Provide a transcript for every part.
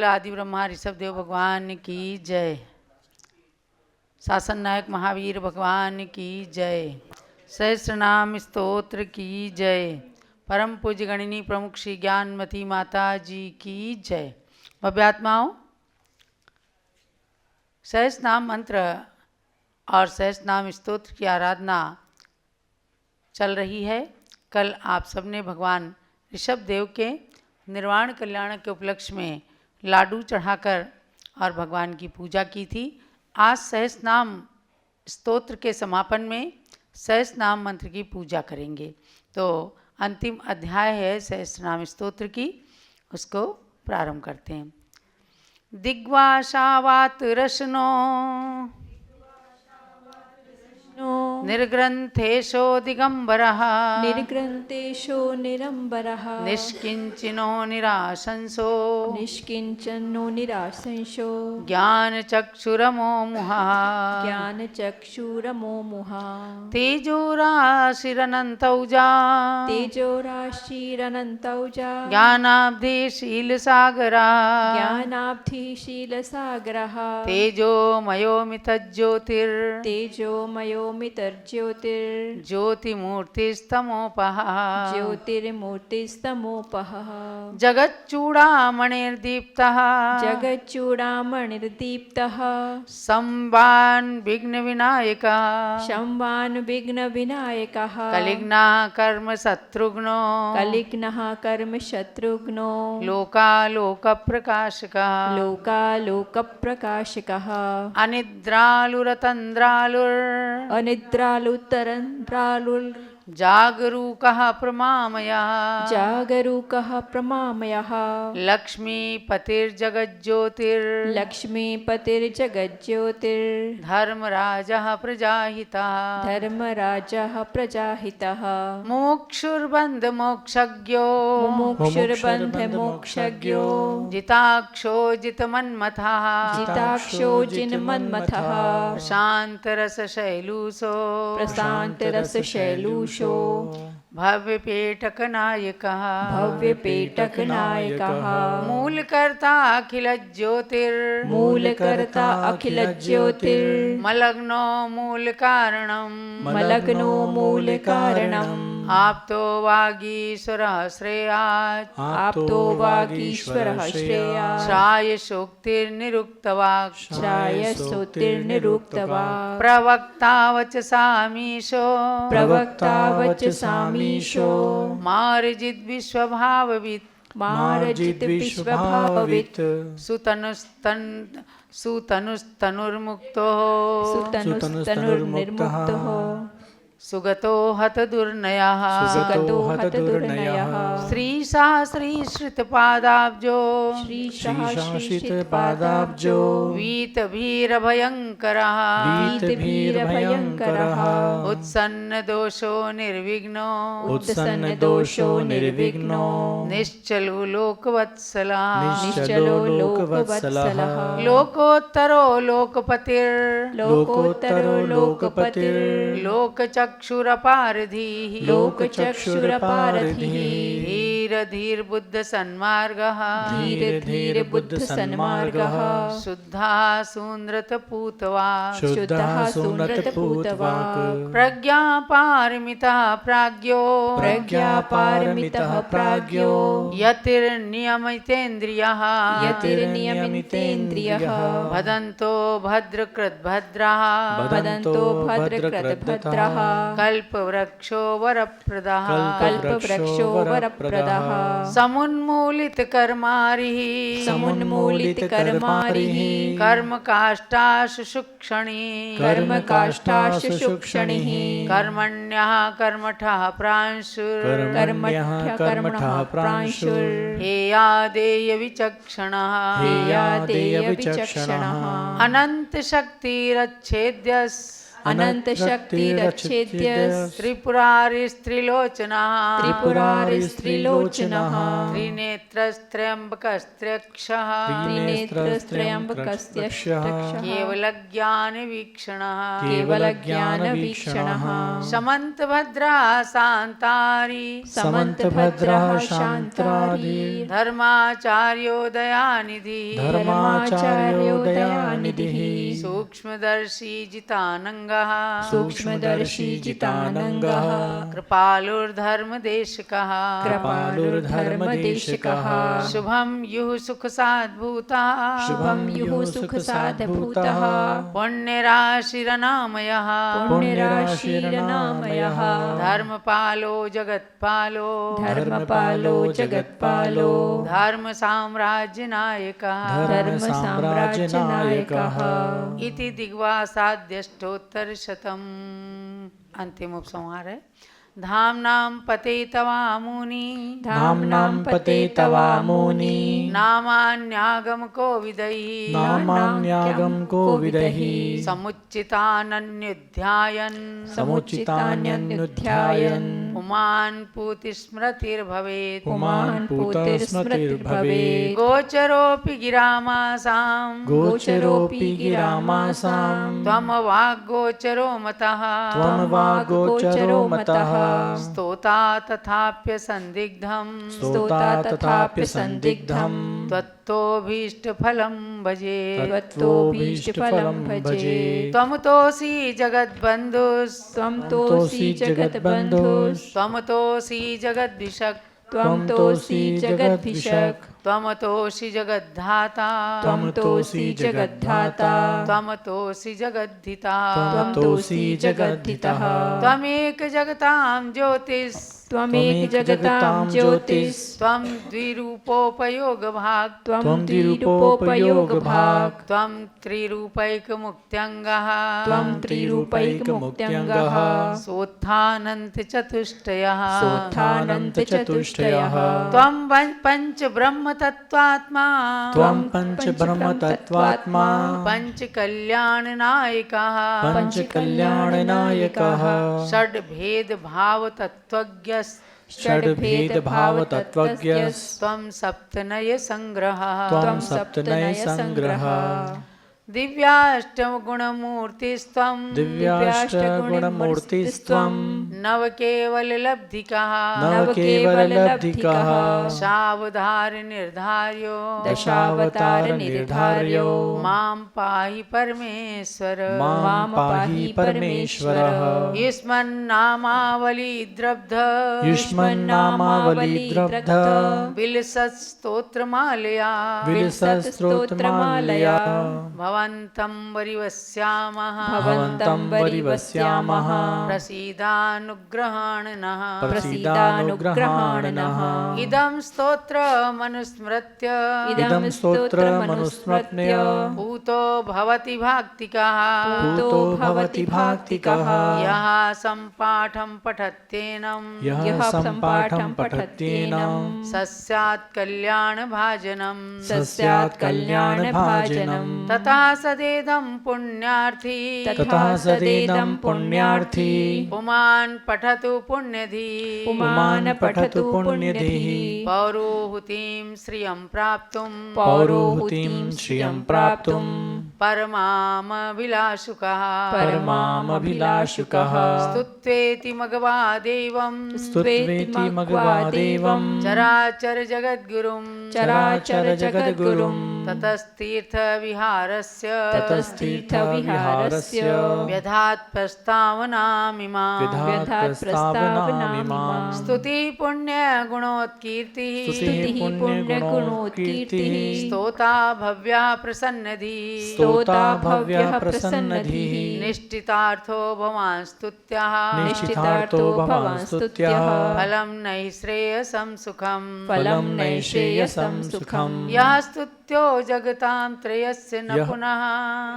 बोला आदि ब्रह्मा ऋषभ देव भगवान की जय। शासन नायक महावीर भगवान की जय। सहस्रनाम स्तोत्र की जय। परम पूज्य गणिनी प्रमुख श्री ज्ञानमती माता जी की जय। भव्यात्माओं, सहस्रनाम मंत्र और सहस्रनाम स्तोत्र की आराधना चल रही है। कल आप सबने भगवान ऋषभ देव के निर्वाण कल्याण के उपलक्ष्य में लाडू चढ़ाकर और भगवान की पूजा की थी। आज सहस्रनाम स्तोत्र के समापन में सहस्रनाम मंत्र की पूजा करेंगे। तो अंतिम अध्याय है सहस्रनाम स्तोत्र की, उसको प्रारंभ करते हैं। दिग्वाशावात रशनो निर्ग्रंथेशो दिगंबरः निर्ग्रंथेशो निरंबरः निष्किंचिनो निराशंसो निष्किंचनो निराशंसो ज्ञानचक्षुरमोमुहः ज्ञानचक्षुरमोमुहा तेजोराशिरनन्तौजा तेजोराशिरनन्तौजा ज्ञानाब्धिशीलसागरः ज्ञानाब्धिशीलसागरः तेजोमयोमितज्योतिर् तेजोमयोमितर्ज्योतिर् ज्योतिमूर्तिस्तमोपः ज्योतिर्मूर्तिस्तमोपः जगच्चूडामणिर्दीप्तः जगच्चूडामणिर्दीप्तः संवान् विघ्नविनायकः शंवान् विघ्नविनायकः कलिघ्नः कर्मशत्रुघ्नो कलिघ्नः कर्मशत्रुघ्नो लोकालोकप्रकाशकः लोकालोकप्रकाशकः अनिद्रालुरतन्द्रालुर् अनिद्रालुतरन्द्रालुर् जागरूकः प्रमामयः जागरूकः प्रमामयः लक्ष्मीपतिर्जगज्योतिर् लक्ष्मीपतिर्जगज्योतिर् धर्मराजः प्रजाहितः धर्मराजः प्रजाहितः मुमुक्षुर्बन्धमोक्षज्ञो मुमुक्षुर्बन्धमोक्षज्ञो जिताक्षो जितमन्मथः जिताक्षो जिन्मन्मथः प्रशान्तरसशैलूषो प्रशान्तरसशैलूषो भव्यपेटकनायकः भव्यपेटकनायकः मूलकर्ता अखिलज्योतिर् मूलकर्ता अखिलज्योतिर् मलग्नो मूलकारणम् मलग्नो मूलकारणम् आप्तो वागीश्वरः श्रेयात् आप्तो वागीश्वरः श्रेयात् श्रायशोक्तिर्निरुक्तवाक् श्रायसोत्तिर्निरुक्तवाक् प्रवक्ता वचसामीशो प्रवक्ता वचसामीशो मार्जिद्विश्वभाववित् मार्जित विश्वभाववित् सुतनुस्तनुर्मुक्तो सुतनुस्तनुर्निर्मुक्तः सुगतो हतदुर्नयः सुगतो हतदुर्नयः श्रीशास्त्रीश्रितपादाब्जो श्रीशाश्रितपादाब्जो वीतभीरभयङ्करः वीतभीरभयङ्करः उत्सन्नदोषो निर्विघ्नो उत्सन्नदोषो निर्विघ्नो निश्चलो लोकवत्सलः निश्चलो लोकवत्सलः लोकोत्तरो लोकपतिर् लोकोत्तरो लोकपतिर् लोकचक्षुरपारधिः लोकचक्षुरपारधिः धीरधीर्बुद्धसन्मार्गः धीर धीर बुद्ध सन्मार्गः शुद्धः सुन्द्रतपूतवाक् शुद्धः सुनृतपूतवाक् प्रज्ञापारमितः प्राज्ञो प्रज्ञापारमितः प्राज्ञो यतिर्नियमितेन्द्रियः यतिर्नियमितेन्द्रियः भदन्तो भद्रकृद्भद्रः वदन्तो भद्रकृतभद्रः कल्पवृक्षो वरप्रदः कल्पवृक्षो वरप्रदः समुन्मूलितकर्मारिः समुन्मूलितकर्मारिः कर्मकाष्ठासु शुक्षणी कर्मकाष्ठाशुक्षणिः कर्मण्यः कर्मठः प्रांशुर् कर्मण्यः कर्मणः प्रांशुर् हेयादेयविचक्षणः हेयादेयविचक्षणः अनन्तशक्तिरच्छेद्यस् अनंत शक्तिरच्छेद्य त्रिपुरारिस्त्रिलोचनः त्रिपुरारिस्त्रिलोचनः त्रिनेत्रस्त्र्यम्बकस्त्र्यक्षः त्रिनेत्रस्त्रयम्बकस्य केवलज्ञानवीक्षणः केवलज्ञानवीक्षणः समन्तभद्रः शान्तारि समन्तभद्रः शान्तारि धर्माचार्योदयानिधिः धर्माचार्योदयानिधिः सूक्ष्मदर्शी जितानङ्गः सूक्ष्मदर्शी जितानङ्गः कृपालुर्धर्मदेशकः कृपालुर्धर्मदेशकः शुभं युः सुखसाद्भूतः शुभं युः सुखसाधभूतः पुण्यराशिरनामयः पुण्यराशिरनामयः धर्मपालो जगत्पालो धर्मपालो जगत्पालो धर्मसाम्राज्यनायकः धर्मसाम्राज्यनायकः इति दिग्वासाद्यष्टोत्तरशतम्। अंतिम उपसंहार है। धाम्नां पते तवामुनि धाम्नां पते तवामुनि नामान्यागम कोविदैः नामान्यागम कोविदैः समुच्चितानन्युध्यायन् समुचितान्यनुध्यायन् पुमान् पूतिस्मृतिर्भवेत् पुमान् पूतिर्स्मृतिर्भवेत् गोचरोऽपि गिरामासां गोचरोऽपि गिरामासां त्वमवाग्गोचरो मतः त्वमवागोचरो मतः स्तोता तथाप्यसन्दिग्धम् स्तोता तथाप्यसन्दिग्धम् त्वत्तोऽभीष्टफलं भजे त्वत्तोऽभीष्टफलं भजे त्वमतोऽसि जगद्बन्धुस्त्वं त्वं तोऽसि जगद्बन्धुः त्वमतोऽसि जगद्विषक् त्वं तोऽसि जगद्भिषक् त्वमतोऽसि जगद्धाता त्वं तोऽसि जगद्धाता त्वमतोऽसि जगद्धिता त्वं तोऽसि जगद्धितः त्वमेक जगतां ज्योतिस् त्वमेक जगतां ज्योतिस् त्वं द्विरूपोपयोगभाक् त्वं द्विरूपोपयोगभाक् त्वं त्रिरूपैकमुक्त्यङ्गः त्वं त्रिरूपैकमुक्त्यङ्गः सोत्थानन्तचतुष्टयः सोत्थानन्तचतुष्टयः त्वं पञ्चब्रह्मतत्त्वात्मा त्वं पञ्चब्रह्मतत्त्वात्मा पञ्चकल्याणनायकः पञ्चकल्याणनायकः षड्भेदभावतत्त्वज्ञः षड्भेदभावतत्त्वज्ञः त्वं सप्तनयसङ्ग्रहः त्वं सप्तनयसङ्ग्रहः दिव्याष्टमगुणमूर्तिस्त्वं दिव्याष्टगुणमूर्तिस्त्वं नवकेवललब्धिकः नवकेवललब्धिकः दशावतारनिर्धार्यो दशावतारनिर्धार्यो मां पाहि परमेश्वर मां पाहि परमेश्वरः युष्मन्नामावलीद्रब्ध युष्मन्नामावलीद्रब्ध विलसत्स्तोत्रमालया विलसत्स्तोत्रमालया भवन्तं वरिवस्यामः भवन्तं वरिवस्यामः प्रसीदानुग्रहाणनः प्रसीदानुग्रहाणनः इदं स्तोत्रमनुस्मृत्य इदं स्तोत्रमनुस्मृत्य पूतो भवति भाक्तिकः पूतो भवति भाक्तिकः यः सम्पाठं पठत्येनं यः सम्पाठं पठत्येनं सस्यात् कल्याणभाजनम् सस्यात् कल्याणभाजनम् तथा सदेदं पुण्यार्थी ततः सदेदं पुण्यार्थी पुमान् पठतु पुण्यधी पुमान् पठतु पुण्यधिः पौरोहुतिं श्रियं प्राप्तुं पौरोहुतिं श्रियं प्राप्तुं परमामभिलाषुकः परमामभिलाषुकः स्तुत्वेति मघवादेवं स्तुत्वेति मघवादेवं चराचरजगद्गुरुं चराचरजगद्गुरुं ततस्तीर्थविहारस्य ततस्तीर्थविहारस्य व्यधात् प्रस्तावनामिमां विधात् प्रस्तावनामिमां स्तुतिः पुण्यगुणोत्कीर्तिः स्तुतिः पुण्यगुणोत्कीर्तिः स्तोता भव्या प्रसन्नधिः स्तोता भव्यः प्रसन्नधिः निष्ठितार्थो भवान् स्तुत्यः निश्चितार्थो भवान् स्तुत्यः फलं नैश्रेयसं सुखम् फलं नैश्रेयसं सुखम् यः स्तुत्यो जगतां त्रयस्य न यः- पुनः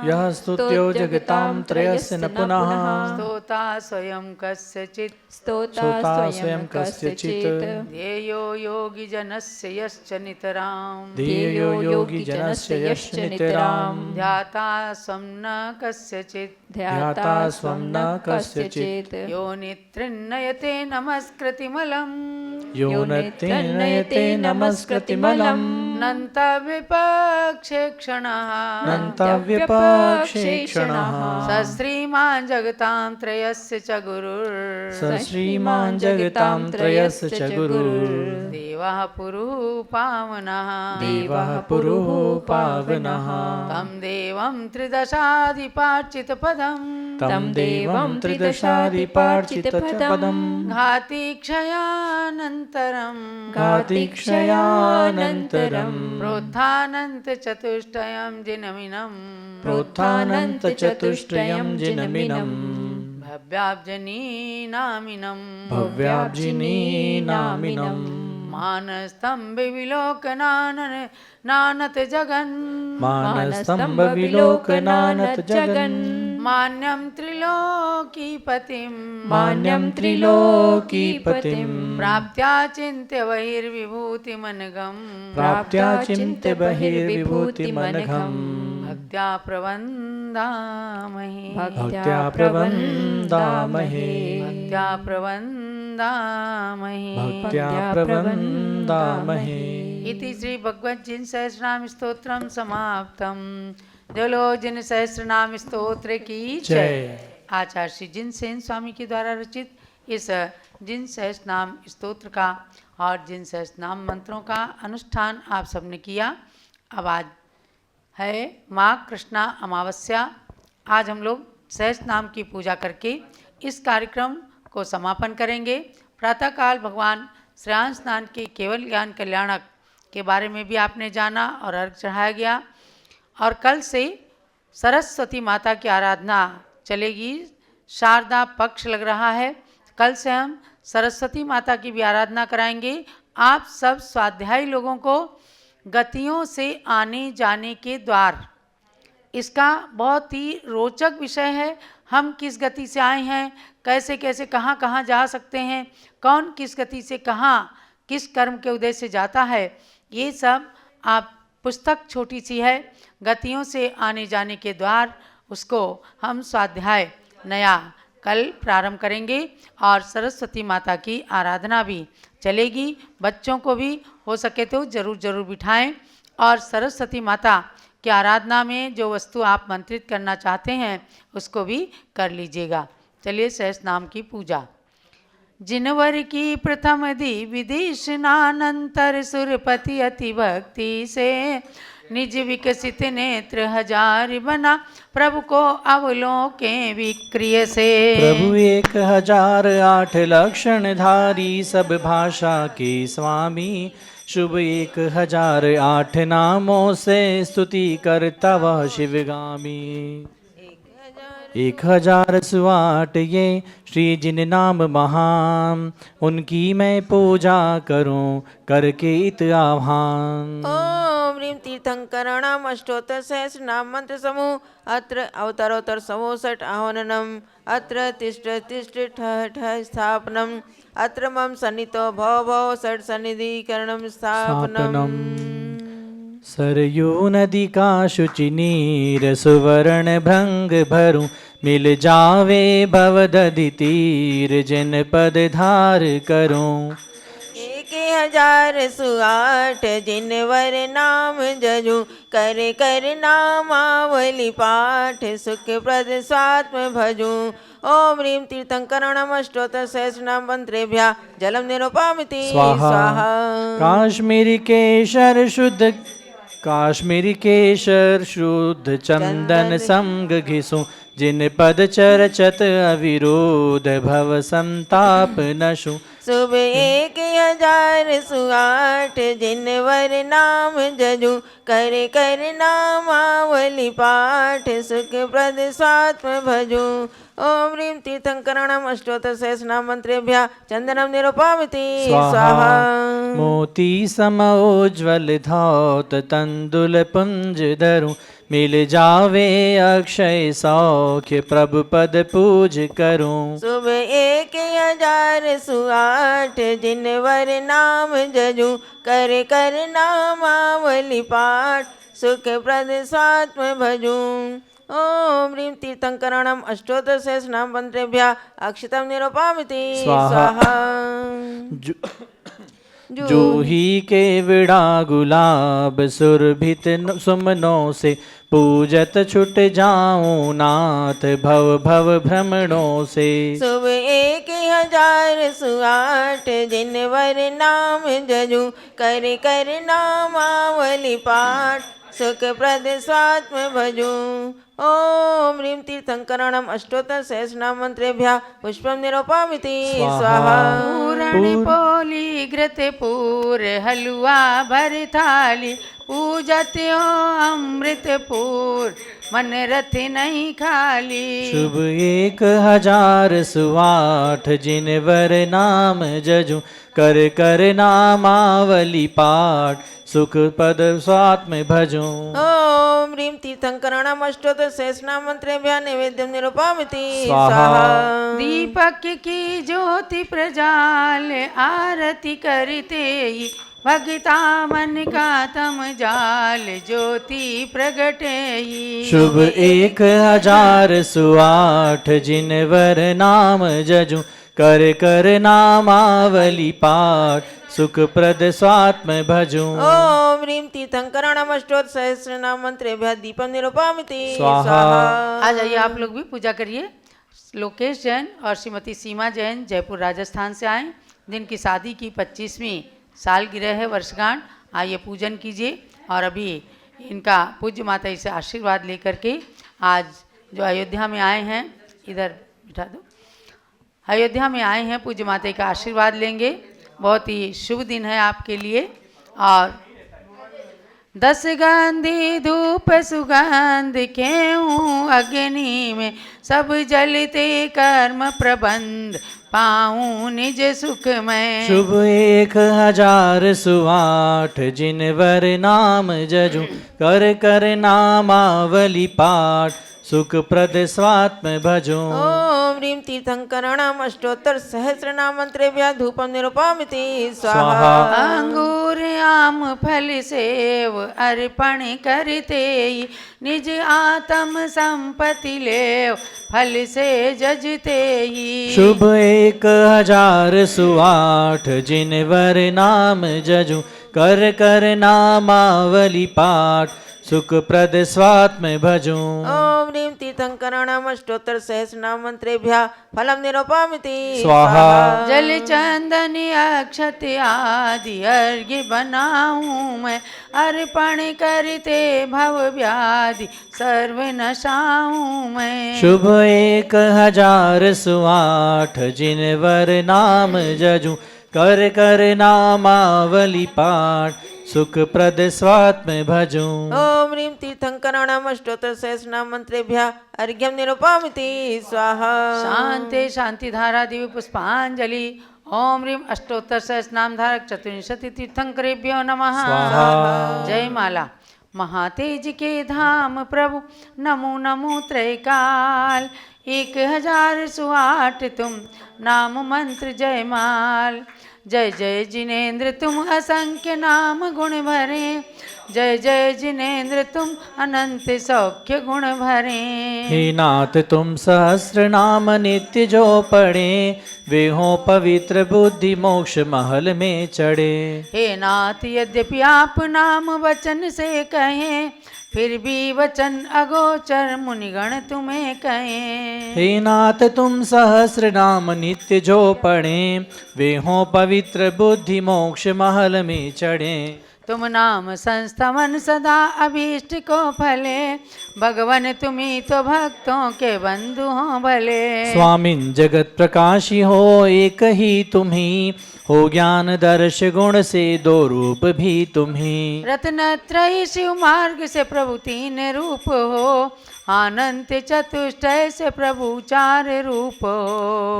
यः स्तुत्यो जगतां त्रयस्य न पुनः स्तोता स्वयं कस्यचित् स्तोता स्वयं कस्यचित् ध्येयो योगिजनस्य यश्च नितरां ध्येयो योगिजनस्य यश्च नितरां ध्याता स्वं न कस्यचित् ध्याता स्वं न कस्यचित् यो नित्रिन्नयते नमस्कृतिमलम् यो नयते नमस्कृतिमलम् नन्तविपक्षे क्षणः नन्तव्यपक्षे क्षणः स श्रीमान् जगतां त्रयस्य च गुरुर् स श्रीमान् जगतां त्रयस्य च गुरुर् देवः पुरुः पावनः देवः पुरुः पावनः तं देवं त्रिदशाधिपार्चितपदम् तं देवं त्रिदशाधिपार्चितपदम् घाति क्षयानन्तरम् घातिक्षयानन्तरम् प्रोत्थानन्तचतुष्टयं जिनमिनम् प्रोत्थानन्तचतुष्टयं जिनमिनम् भव्याब्जनीनामिनम् भव्याब्जिनीनामिनम् नानत जगन् मानस्तम्भविलोकनानत जगन् मान्यं त्रिलोकीपतिम् मान्यं त्रिलोकीपतिम् प्राप्त्या चिन्त्य बहिर्विभूतिमनघम् प्राप्त्या चिन्त्य बहिर्विभूतिमनघम् भक्त्या प्रवन्दामहे भक्त्या प्रवन्दामहे भक्त्या प्रवन्दामहे भक्त्या प्रवन्दामहे इति श्री भगवद्जिन सहस्रनाम स्तोत्रम समाप्तम। जलो जिन सहस्रनाम स्तोत्र की जय। आचार्य श्री जिनसेन स्वामी के द्वारा रचित इस जिन सहस्रनाम स्तोत्र का और जिन सहस्रनाम मंत्रों का अनुष्ठान आप सबने किया। अब आज है माघ कृष्णा अमावस्या। आज हम लोग सहस्रनाम की पूजा करके इस कार्यक्रम को समापन करेंगे। प्रातःकाल भगवान श्रेयांश स्नान के केवल ज्ञान कल्याणक के बारे में भी आपने जाना और अर्घ चढ़ाया गया। और कल से सरस्वती माता की आराधना चलेगी। शारदा पक्ष लग रहा है। कल से हम सरस्वती माता की भी आराधना कराएंगे। आप सब स्वाध्यायी लोगों को गतियों से आने जाने के द्वार, इसका बहुत ही रोचक विषय है। हम किस गति से आए हैं, कैसे कैसे कहाँ कहाँ जा सकते हैं, कौन किस गति से कहाँ किस कर्म के उदय से जाता है, ये सब आप पुस्तक छोटी सी है गतियों से आने जाने के द्वार, उसको हम स्वाध्याय नया कल प्रारंभ करेंगे। और सरस्वती माता की आराधना भी चलेगी। बच्चों को भी हो सके तो ज़रूर बिठाएं और सरस्वती माता की आराधना में जो वस्तु आप मंत्रित करना चाहते हैं उसको भी कर लीजिएगा। चलिए सहस्र नाम की पूजा। जिनवर की प्रथम दी विदिशनानंतर सुरपति अति भक्ति से निज विकसित नेत्र हजार बना प्रभु को अवलोके विक्रिय से। प्रभु 1008 लक्षण धारी सब भाषा के स्वामी शुभ 1008 नामों से स्तुति करता वह शिवगामी। 1008 ये श्री जिन नाम महान उनकी मैं पूजा करूं करके इत आह्वान। ओम ह्रीं तीर्थंकराणाम अष्टोत्तर सहस्र नाम मंत्र समूह अत्र अवतारोत्तर 67 आह्वाननम अत्र तिष्ठ तिष्ठ ठः ठः स्थापनम अत्र मम सन्नितो भव भव षट् सन्निधिकरणम स्थापनम। सरयू नदी का शुचि नीर सुवर्ण भृंग भरूं मिल जावे भवदधि तीर जिन पद धार करूं। 1008 जिनवर नाम जजू कर कर नामावली पाठ सुख प्रद स्वात्म भजू। ओम ह्रीं तीर्थंकरणम अष्टोत्तर सहस्र नाम मंत्रेभ्यः जलम निरुपामिति स्वाहा। काश्मीरी केशर शुद्ध चंदन संग घिसु जिन पद चरचत अविरोध भव संताप नशु। शुभ 1008 जिनवर नाम जजू कर कर नामावली पाठ सुख प्रद स्वात्म भजू। ओम ह्रीं तीर्थंकरणम अष्टोत्तर सहस्र नाम मंत्रेभ्यः चंदनम निरुपामिति स्वाहा। मोती समोज्वल धौत तंदुल पुंज धरुं मिल जावे अक्षय सौख्य प्रभु पद पूज करूं। शुभ 1008 जिनवर नाम जजू कर कर नामावली पाठ सुख प्रद स्वात्म भजू। ओम ह्रीं तीर्थंकराणाम अष्टोत्तर सहस्रनाम मंत्रेभ्यः अक्षितम निरूपयामि स्वाहा। जूही के विड़ा गुलाब सुरभित सुमनों से पूजत छुट जाऊं नाथ भव भव भ्रमणों से। शुभ 1008 जिनवर नाम जजू कर कर नामावली पाठ सुख प्रद स्वात्म भजू। ओम ह्रीं तीर्थंकराणाम अष्टोत्तर सहस्रनाम मंत्रेभ्यः पुष्पम निरूपयामि स्वाहा। पूरण पोली घृत पूर हलवा भर थाली पूजत हो अमृत पूर मन रथ नहीं खाली। शुभ 1008 जिनवर नाम जजू कर कर नामावली पाठ सुख पद स्वात्म भजूं। ओम ह्रीं तीर्थंकराणाम अष्टोत्तर सहस्रनाम मंत्रेभ्यः नैवेद्यम निरूपयामि स्वाहा। दीपक की ज्योति प्रजाल आरती करते ही भगता मन का तम जाल ज्योति प्रगटे ही। शुभ 1008 जिनवर नाम जजू कर कर नामावली पाठ सुख प्रद स्वात्म भजूं। ओम ह्रीं तीर्थंकराणाम अष्टोत्तर सहस्रनाम मंत्रेभ्यः दीपम निरूपयामि स्वाहा। आ जाइए आप लोग भी पूजा करिए। लोकेश जैन और श्रीमती सीमा जैन जयपुर राजस्थान से आए, जिनकी शादी की 25वीं सालगिरह है, वर्षगांठ। आइए पूजन कीजिए और अभी इनका पूज्य माता से आशीर्वाद लेकर के आज जो अयोध्या में आए हैं, इधर बिठा दो, अयोध्या में आए हैं पूज्य माता का आशीर्वाद लेंगे। बहुत ही शुभ दिन है आपके लिए। और 10 गंधी धूप सुगंध केऊँ अग्नि में सब जलते कर्म प्रबंध पाऊँ निज सुख में। शुभ 1008 जिनवर नाम जजू कर कर नामावली पाठ सुख प्रद स्वात्म भजूं। ओम ह्रीं तीर्थंकराणाम अष्टोत्तर सहस्रनाम मंत्रेभ्यः धूपम निरूपयामि स्वाहा। अंगूर आम फल सेव अर्पण करते ही निज आत्म संपत्ति लेव फल से जजते ही। शुभ 1008 जिनवर नाम जजू कर कर नामावली पाठ सुख प्रद स्वात्म भजूं। ओम ह्रीं तीर्थंकराणाम अष्टोत्तर सहस्रनाम मंत्रेभ्यः फलम निरूपयामि स्वाहा। जल चंदन अक्षत आदि अर्घ्य बनाऊं मैं अर्पण करते भव व्याधि सर्व नशाऊं मैं। शुभ 1008 जिनवर नाम जजू कर कर नामावली पाठ सुख प्रद स्वात्म भजूं। ओम ह्रीं तीर्थंकराणाम अष्टोत्तर सहस्रनाम मंत्रेभ्यः अर्घ्यम निरूपयामि स्वाहा। शांति शांति धारा दिव्य पुष्पांजलि। ओम ह्रीं अष्टोत्तर सहस्रनाम धारक चतुर्विंशति तीर्थंकरेभ्यो नमः। जय माला। महातेज के धाम प्रभु नमो नमो त्रैकाल 1008 तुम नाम मंत्र जयमाल। जय जय जिनेन्द्र तुम असंख्य नाम गुण भरे जय जय जिनेन्द्र तुम अनंत सौख्य गुण भरे। हे नाथ तुम सहस्र नाम नित्य जो पढ़े वे हो पवित्र बुद्धि मोक्ष महल में चढ़े। हे नाथ यद्यपि आप नाम वचन से कहें फिर भी वचन अगोचर मुनिगण तुम्हें कहें। हे नाथ तुम सहस्र नाम नित्य जो पढ़े वे हो पवित्र बुद्धि मोक्ष महल में चढ़े। तुम नाम संस्थावन सदा अभीष्ट को फले भगवन तुम्ही तो भक्तों के बंधु हो भले। स्वामिन जगत प्रकाशी हो एक ही तुम्ही हो ज्ञान दर्श गुण से दो रूप भी तुम्ही। रत्नत्रयी शिव मार्ग से प्रभु तीन रूप हो, अनंत चतुष्टय से प्रभु चार रूप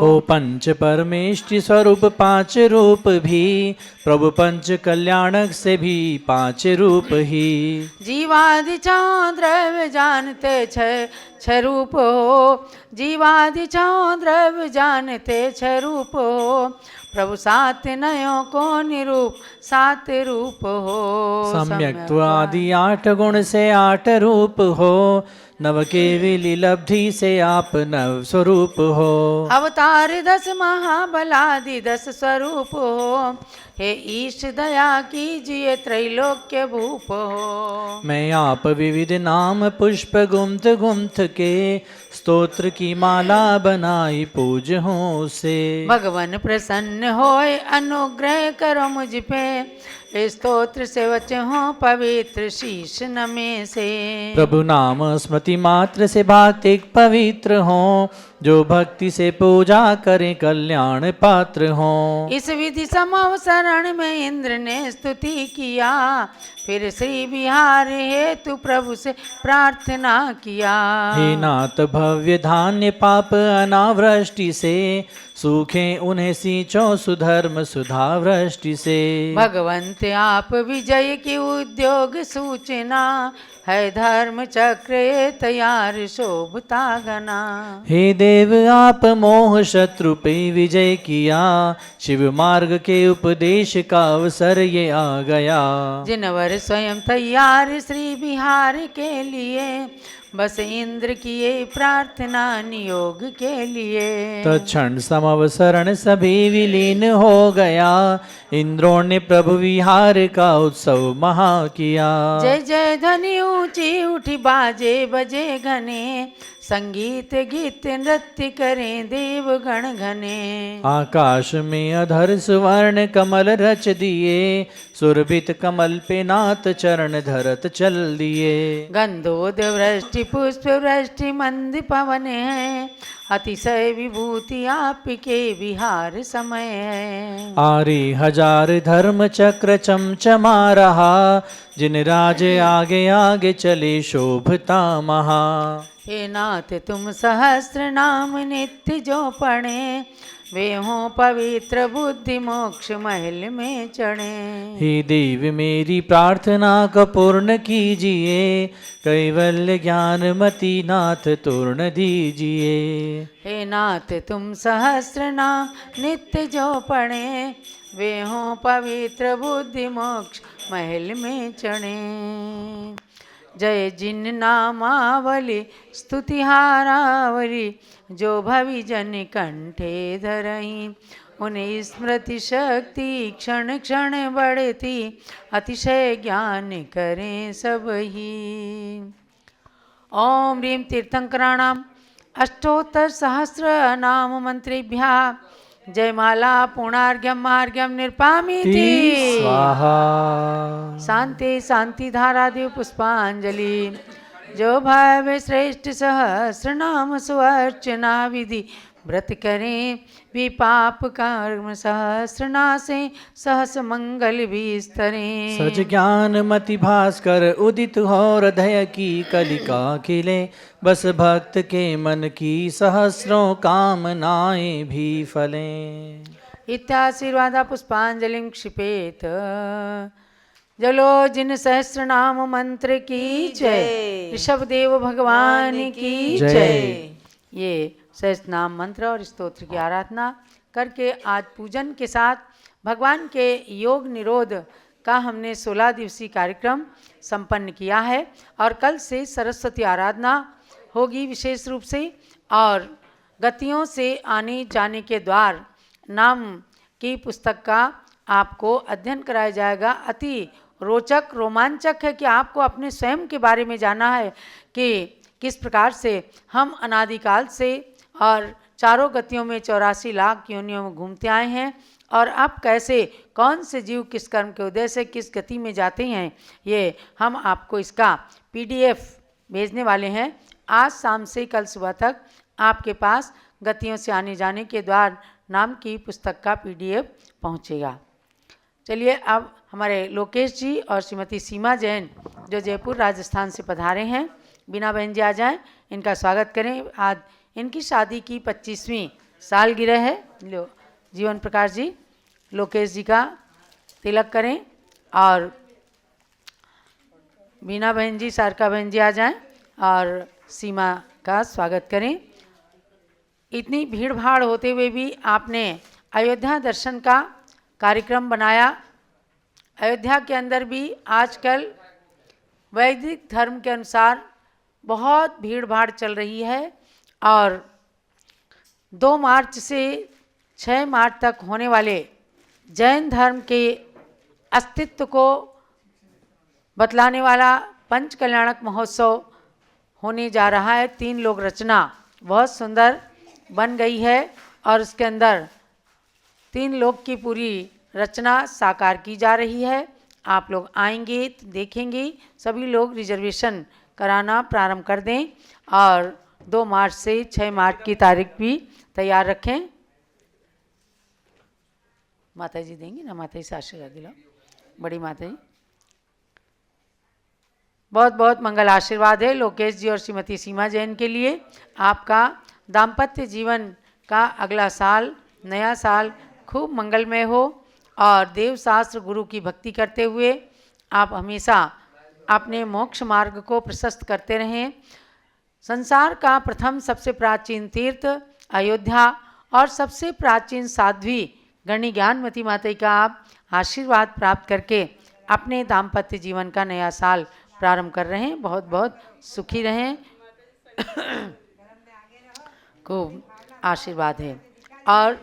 हो पंच परमेष्टि स्वरूप पांच रूप भी, प्रभु पंच कल्याणक से भी पांच रूप ही। जीवादि द्रव्य जानते छह रूप हो, जीवादि द्रव्य जानते छह रूप हो, प्रभु सात नयों को निरूप सात रूप हो। सम्यक्त्व आदि आठ गुण से आठ रूप हो, नव केवली लब्धि से आप नव स्वरूप हो। अवतार 10 महाबलादि 10 स्वरूप हो, हे ईश दया कीजिए त्रैलोक्य भूप हो। मैं आप विविध नाम पुष्प गुम्थ गुम्थ के, स्तोत्र की माला बनाई पूज हूँ से। भगवान प्रसन्न होए अनुग्रह करो मुझ पे, स्तोत्र से वच हो पवित्र शीश नमे से। प्रभु नाम स्मृति मात्र से भातिक पवित्र हो, जो भक्ति से पूजा करें कल्याण पात्र हो। इस विधि समव शरण में इंद्र ने स्तुति किया, फिर श्री बिहार हेतु प्रभु से प्रार्थना किया। हे नाथ भव्य धान्य पाप अनावृष्टि से, सूखे उन्हें सींचो सुधर्म सुधा वृष्टि से। भगवंत आप विजय की उद्योग सूचना, है धर्म चक्र ये तैयार शोभता गना। हे देव आप मोह शत्रु पे विजय किया, शिव मार्ग के उपदेश का अवसर ये आ गया। जिनवर स्वयं तैयार श्री बिहार के लिए, बस इंद्र किए प्रार्थना नियोग के लिए। तत्क्षण समवसरण सभी विलीन हो गया, इंद्रों ने प्रभु विहार का उत्सव महा किया। जय जय ध्वनि ऊंची उठी बाजे बजे घने, संगीत गीत नृत्य करें देव गण घने। आकाश में अधर सुवर्ण कमल रच दिए, सुरभित कमल पे नाथ चरण धरत चल दिए। गंधोद वृष्टि पुष्प वृष्टि मंद पवन है, अतिशय विभूति आपके विहार समय है। आरे हजार धर्म चक्र चमचमा रहा, जिन राजे आगे आगे चले शोभता महा। हे नाथ तुम सहस्र नाम नित्य जो पढ़े, वे हों पवित्र बुद्धि मोक्ष महल में चढ़े। हे देव मेरी प्रार्थना को पूर्ण कीजिए, कैवल्य ज्ञान मति नाथ तूर्ण दीजिए। हे नाथ तुम सहस्र नाम नित्य जो पढ़े, वे हों पवित्र बुद्धि मोक्ष महल में चढ़े। जय जिन नामावली स्तुति हारावली, जो भवि जन कंठे धरई, उन्हें स्मृति शक्ति क्षण क्षण बढ़ती, अतिशय ज्ञान करें सब ही। ओम ह्रीं तीर्थंकराणाम अष्टोत्तर सहस्र नाम मंत्रेभ्यः जयमाला पूर्णार्घ्यम मार्घ्यम निरपामीति स्वाहा। शांति शांति धारा देव पुष्पांजलि। जो भाव श्रेष्ठ सहस्र नाम सुअर्चना विधि, व्रत करें भी पाप कर्म सहस्र नासे, सहस मंगल विस्तरें। सच ज्ञान मति भास्कर उदित हो हृदय की कलिका खिले, बस भक्त के मन की सहस्रों कामनाएं भी फलें। इत्याशीर्वादा पुष्पांजलिं क्षिपेत, जलो जिन सहस्र नाम मंत्र की जय। ऋषभ देव भगवान की जय। ये सहस्र नाम मंत्र और स्तोत्र की आराधना करके आज पूजन के साथ भगवान के योग निरोध का हमने 16 दिवसीय कार्यक्रम संपन्न किया है। और कल से सरस्वती आराधना होगी विशेष रूप से, और गतियों से आने जाने के द्वार नाम की पुस्तक का आपको अध्ययन कराया जाएगा। अति रोचक रोमांचक है कि आपको अपने स्वयं के बारे में जानना है कि किस प्रकार से हम अनादिकाल से और चारों गतियों में 84 लाख योनियों में घूमते आए हैं, और अब कैसे कौन से जीव किस कर्म के उदय से किस गति में जाते हैं, ये हम आपको इसका PDF भेजने वाले हैं। आज शाम से कल सुबह तक आपके पास गतियों से आने जाने के द्वार नाम की पुस्तक का PDF पहुँचेगा। चलिए अब हमारे लोकेश जी और श्रीमती सीमा जैन जो जयपुर राजस्थान से पधारे हैं, बीना बहन जी आ जाएं, इनका स्वागत करें। आज इनकी शादी की 25वीं सालगिरह है। लो जीवन प्रकाश जी लोकेश जी का तिलक करें और बीना बहन जी सारका बहन जी आ जाएं और सीमा का स्वागत करें। इतनी भीड़ भाड़ होते हुए भी आपने अयोध्या दर्शन का कार्यक्रम बनाया। अयोध्या के अंदर भी आजकल वैदिक धर्म के अनुसार बहुत भीड़ भाड़ चल रही है और 2 मार्च से 6 मार्च तक होने वाले जैन धर्म के अस्तित्व को बतलाने वाला पंच कल्याणक महोत्सव होने जा रहा है। 3 लोक रचना बहुत सुंदर बन गई है और उसके अंदर 3 लोक की पूरी रचना साकार की जा रही है। आप लोग आएंगे तो देखेंगे। सभी लोग रिजर्वेशन कराना प्रारंभ कर दें और 2 मार्च से 6 मार्च की तारीख भी तैयार रखें। माता जी देंगी ना, माता जी से आशीर्वाद दिलाओ, बड़ी माता जी। बहुत बहुत मंगल आशीर्वाद है लोकेश जी और श्रीमती सीमा जैन के लिए। आपका दाम्पत्य जीवन का अगला साल, नया साल खूब मंगलमय हो और देव शास्त्र गुरु की भक्ति करते हुए आप हमेशा अपने मोक्ष मार्ग को प्रशस्त करते रहें। संसार का प्रथम सबसे प्राचीन तीर्थ अयोध्या और सबसे प्राचीन साध्वी गणी ज्ञानमती माता का आप आशीर्वाद प्राप्त करके अपने दाम्पत्य जीवन का नया साल प्रारंभ कर रहे हैं। बहुत बहुत सुखी रहें, खूब आशीर्वाद है। और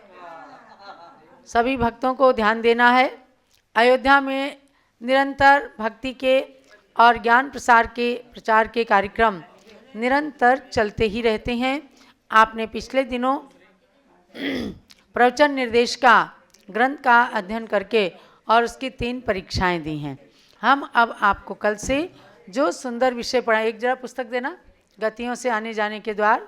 सभी भक्तों को ध्यान देना है, अयोध्या में निरंतर भक्ति के और ज्ञान प्रचार के कार्यक्रम निरंतर चलते ही रहते हैं। आपने पिछले दिनों प्रवचन निर्देशिका ग्रंथ का अध्ययन करके और उसकी 3 परीक्षाएं दी हैं। हम अब आपको कल से जो सुंदर विषय पढ़ा, एक जरा पुस्तक देना, गतियों से आने जाने के द्वार,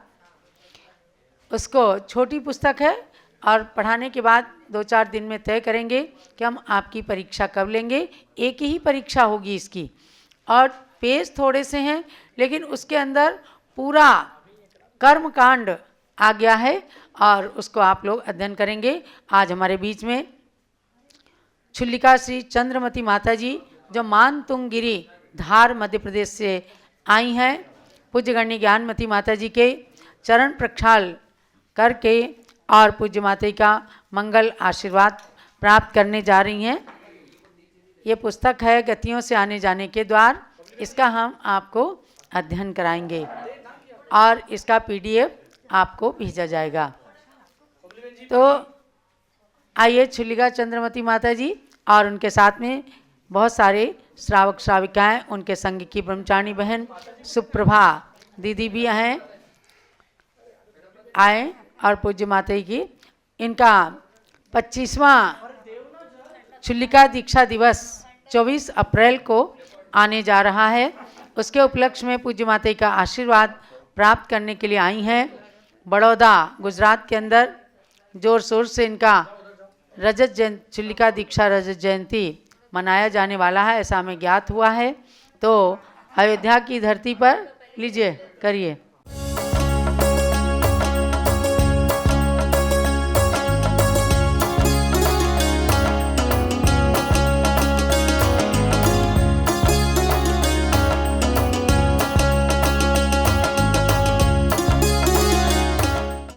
उसको छोटी पुस्तक है और पढ़ाने के बाद 2-4 दिन में तय करेंगे कि हम आपकी परीक्षा कब लेंगे। एक ही परीक्षा होगी इसकी और पेज थोड़े से हैं लेकिन उसके अंदर पूरा कर्म कांड आ गया है और उसको आप लोग अध्ययन करेंगे। आज हमारे बीच में छुल्लिका श्री चंद्रमती माता जी जो मानतुंगगिरी धार मध्य प्रदेश से आई हैं, पूज्य गण्य ज्ञानमती माता जी के चरण प्रक्षाल करके और पूज्य माता का मंगल आशीर्वाद प्राप्त करने जा रही हैं। ये पुस्तक है गतियों से आने जाने के द्वार, इसका हम आपको अध्ययन कराएंगे और इसका PDF आपको भेजा जाएगा। तो आइए छुल्लिका चंद्रमती माता जी और उनके साथ में बहुत सारे श्रावक श्राविकाएं, उनके संग की ब्रह्मचारिणी बहन सुप्रभा दीदी भी हैं, आए और पूज्य माता की इनका 25वां छुल्लिका दीक्षा दिवस 24 अप्रैल को आने जा रहा है। उसके उपलक्ष्य में पूज्य माता का आशीर्वाद प्राप्त करने के लिए आई हैं। बड़ौदा गुजरात के अंदर जोर शोर से इनका रजत जयंती, छुल्लिका दीक्षा रजत जयंती मनाया जाने वाला है, ऐसा हमें ज्ञात हुआ है। तो अयोध्या की धरती पर लीजिए करिए।